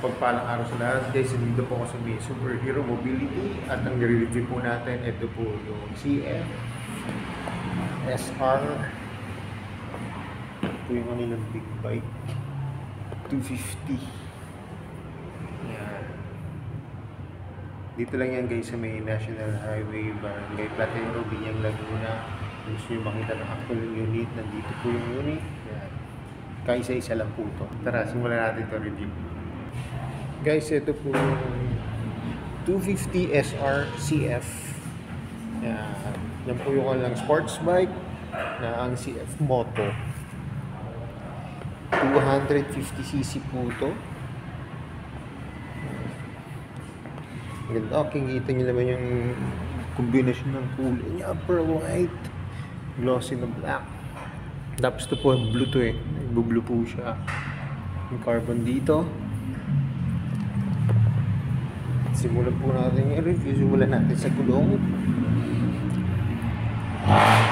Pagpalang araw sa lahat guys, dito po ako sa may Superhero Mobility at ang nire-review po natin, ito po yung CF SR. Ito yung kanilang big bike 250. Yan. Dito lang yan guys sa may National Highway Barangay Platero, Binyang Laguna. Kung gusto nyo makita ng actual unit, nandito po yung unit. Yan. Kaisa-isa lang po ito. Tara, simulan natin ito review. Guys, ito po yung 250 SR CF. Yan po yung kanilang sports bike na ang CF Moto. 250cc po ito. Ganda. Okay, kita nyo naman yung combination ng kulay niya. Upper white, glossy na black. Tapos ito po yung blue to eh. Blue po siya. Yung carbon dito. Simulan po natin yung review. Simulan natin sa gulong.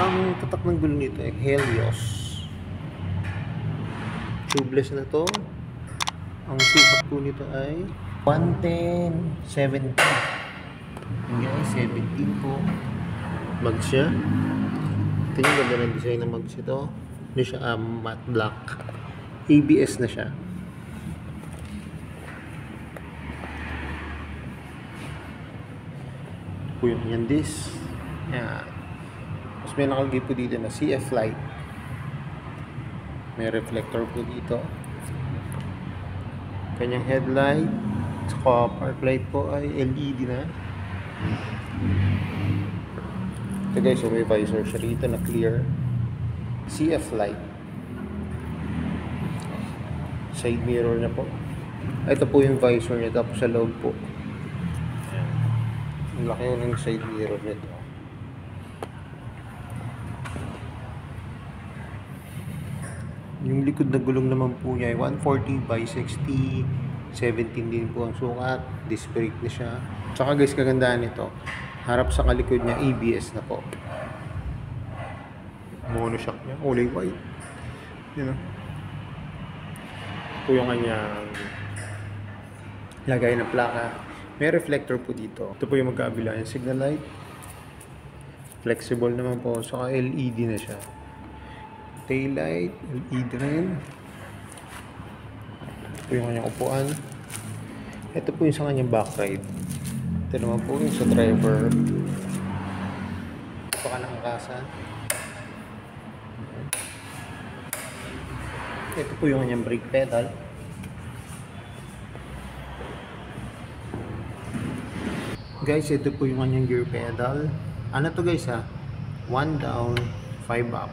Ang tatak ng gulong nito ay Helios. Tubeless na to. Ang sukat po nito ay 110/70. Yan, 17 po. Mag siya. Ito yung ganda ng design ng mags ito. Ano siya? Matte black. ABS na siya. Po yung kanyang disc. Yan. Tapos may nakalagay po dito na CF light. May reflector po dito. Kanyang headlight. Saka park light po ay LED na. Ito guys, so may visor siya rito na clear. CF light. Side mirror na po. Ito po yung visor niya. Tapos sa loob po. Ang laki ng side mirror nito. Yung likod na gulong naman po niya ay 140/60. 17 din po ang sukat. Disc brake na siya. Tsaka guys, kagandahan nito, harap sa kalikod niya ABS na po. Monoshock niya, kulay white. Yun o. Ito yung kanyang lagay ng plaka. May reflector po dito. Ito po yung magkabila yung signal light. Flexible naman po. Saka LED na siya. Tail light, LED rin. Ito yung kanyang upuan. Ito po yung sa kanyang back ride. Ito naman po yung sa driver. Baka nakakasan. Ito po yung kanyang brake pedal. Guys, ito po yung kanyang gear pedal. Ano to guys ha? 1 down, 5 up.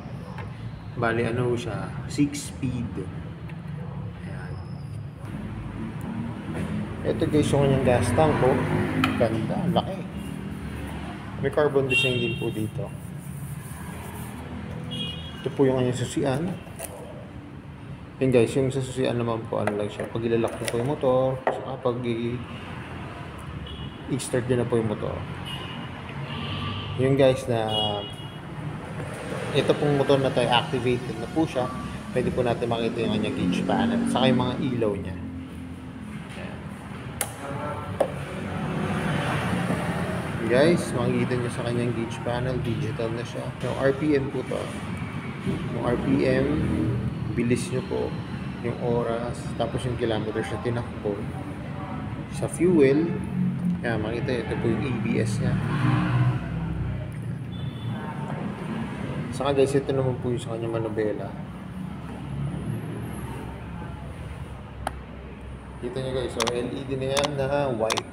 Bali ano siya? 6 speed. Ayan. Ito guys yung kanyang gas tank po. Ganda, laki. May carbon design din po dito. Ito po yung kanyang susian. Yan guys, yung sa susian naman po ano lang siya. Pag ilalak nyo po yung motor, saka pag i-start din na po yung motor. Yung guys na ito pong motor na to ay activated na po siya. Pwede po natin makita yung kanyang gauge panel saka yung mga ilaw niya. Ayan. Guys, makikita nyo sa kanyang gauge panel, digital na siya. Yung RPM po to. Yung RPM, bilis nyo po, yung oras, tapos yung kilometers na tinakbo. Sa fuel, yan, makita ito po yung ABS niya. Saka guys, ito naman po yung sa kanyang manubela. Kita nyo guys, so LED na yan na white.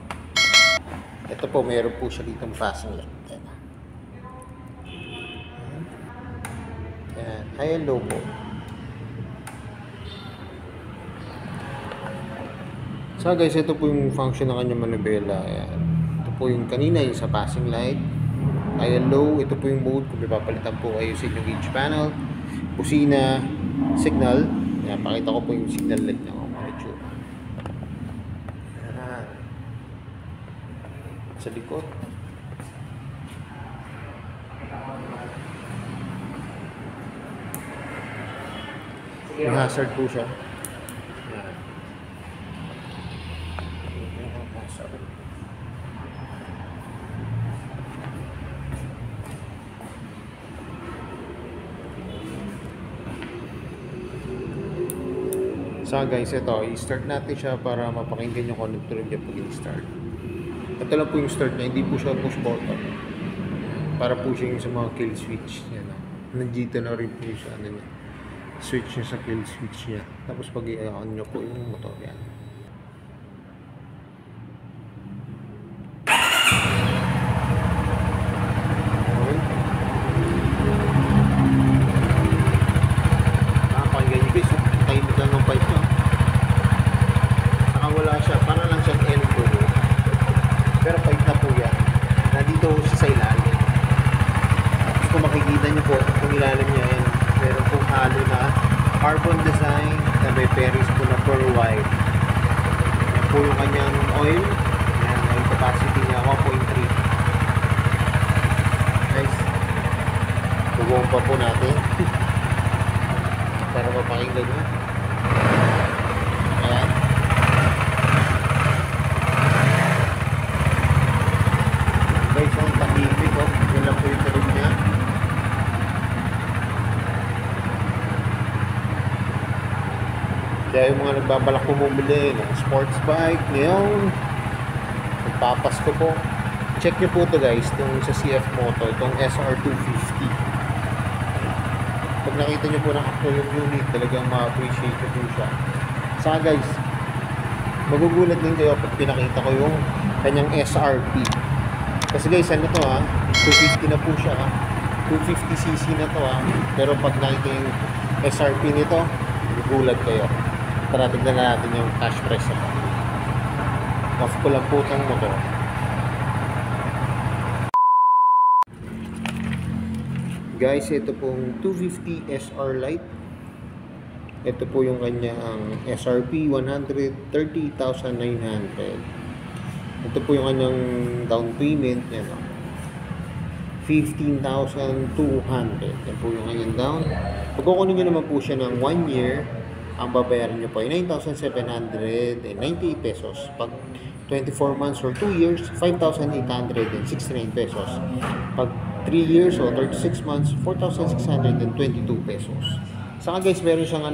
Ito po, meron po siya dito passing light. Yan, high and low po. So guys, ito po yung function ng kanyang manubela. Ayan. Ito po yung kanina, yung sa passing light. High and low, ito po yung mode kung papalitan po kayo sa inyong gauge panel. Busina, signal. Ayan, pakita ko po yung signal light niya. Medyo sa likod. May hazard po siya. Yan. Hazard. So guys, ito, i-start natin siya para mapakinggan yung connector niya pag i-start. Ito lang po yung start niya, hindi po siya push button. Para po siya yung sa mga kill switch. Yan, nandito na rin po siya. Ano niya. Switch niya sa kill switch niya. Tapos pag i-on nyo po yung motor yan. Okay. Nakapakinggan nyo guys, tahimik lang ng pipe nyo. Saka wala siya, parang lang siyang elbow. Pero pipe na po yan. Nandito siya sa ilalim. Tapos kung makikita nyo po, kung ilalim niya yan, meron pong halo na carbon design na may Paris po na pearl white. Yan po yung kanyang oil. Yan, oil capacity niya 1.3. Guys, bubuong pa po natin para mapakinggan nyo. Ayan. Guys, ang tahimik, oh. Yan lang po yung tulog niya. Kaya yung mga nagbabalak bumili ng sports bike ngayon, magpapasko po. Check nyo po ito guys, itong sa CF Moto, itong SR250. Pag nakita nyo po ng actual unit, talagang ma-appreciate nyo po siya. Saka guys, magugulat din kayo pag pinakita ko yung kanyang SRP. Kasi guys, ano to ha, 250 na po siya ha. 250cc na to ha. Pero pag nakita yung SRP nito, magugulat kayo. Tara, tignan na natin yung cash price ito. Off ko lang po itong motor. Guys, ito pong 250 SR Lite. Ito po yung kanyang SRP 130,900. Ito po yung kanyang down payment. Yan o. 15,200. Yan po yung kanyang down. Pag kukunin nyo naman po siya ng 1 year, ang babayaran nyo po ay 9,798 pesos. Pag 24 months or 2 years, 5,869 pesos. Pag 3 years or 36 months, 4,622 pesos. Saka guys, meron siyang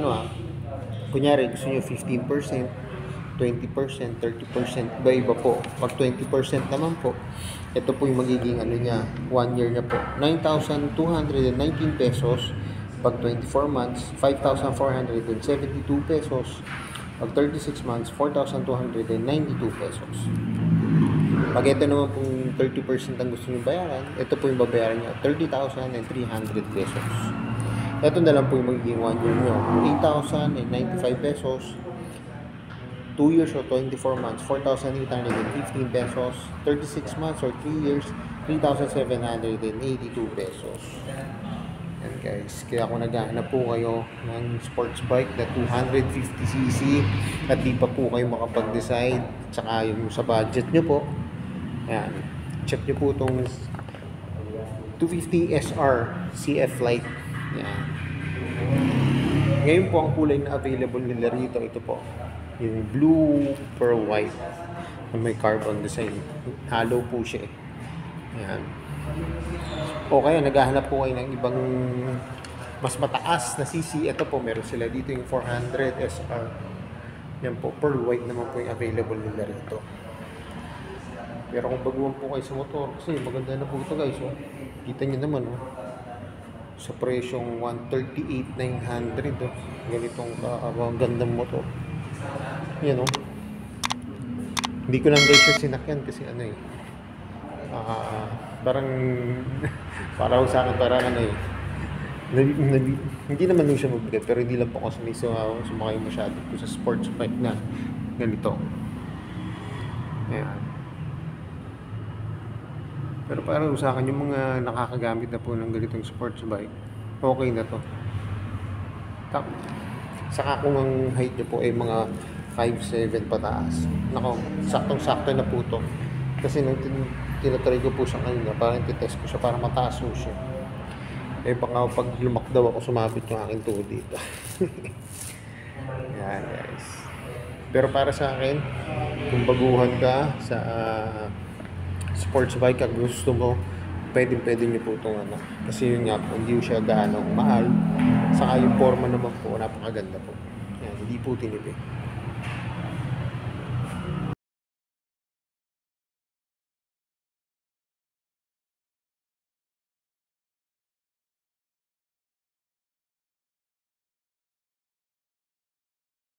kunyari gusto nyo 15%, 20%, 30%, iba po. Pag 20% naman po, ito po yung magiging niya, 1 year niya po, 9,219 pesos. Pag 24 months, 5,472 pesos. Pag 36 months, 4,292 pesos. Pag ito naman pong 30% ang gusto nyo bayaran, ito po yung babayaran nyo, 30,300 pesos. Ito na lang po yung magiging 1 year nyo, 8,095 pesos. 2 years or 24 months, 4,815 pesos. 36 months or 3 years, 3,782 pesos. Yan guys, kaya kung naghahanap po kayo ng sports bike na 250cc at di pa po kayo makapag-decide, tsaka yung sa budget nyo po, yan, check nyo po itong 250 SR CF Lite. Yan. Ngayon po ang kulay na available nila rito, ito po, yung blue pearl white na may carbon design. Halo po siya eh. Yan. O kaya naghahanap po kayo ng ibang mas mataas na CC. Ito po, meron sila dito yung 400 SR. Yan po, pearl white naman po yung available nila rito. Pero kung baguhan po kayo sa motor, kasi maganda na po ito guys. Oh. Kita nyo naman sa presyong 138,900. Oh. Ganitong gandang motor. Yan Hindi ko lang guys siya sinakyan kasi parang sa akin hindi naman nung siya mabigat, pero hindi lang po kasi may sumakay masyado po sa sports bike na ganito. Ayan. Pero parang sa akin yung mga nakakagamit na po ng ganitong sports bike, okay na to. Saka kung ang height niya po ay mga 5'7" pataas, nako, saktong-sakto na po to Kasi nung tinatry ko po siya kanina, parang titest ko siya para mataas po siya. Eh baka pag lumakdaw ako, sumabit yung aking tuhod dito. Yan guys. Pero para sa akin, kung baguhan ka sa sports bike at gusto mo, pwede nyo po itong ano. Kasi yun nga po, hindi siya gaano mahal. Saka yung forma naman po, napakaganda po. Yan, hindi po tinipid.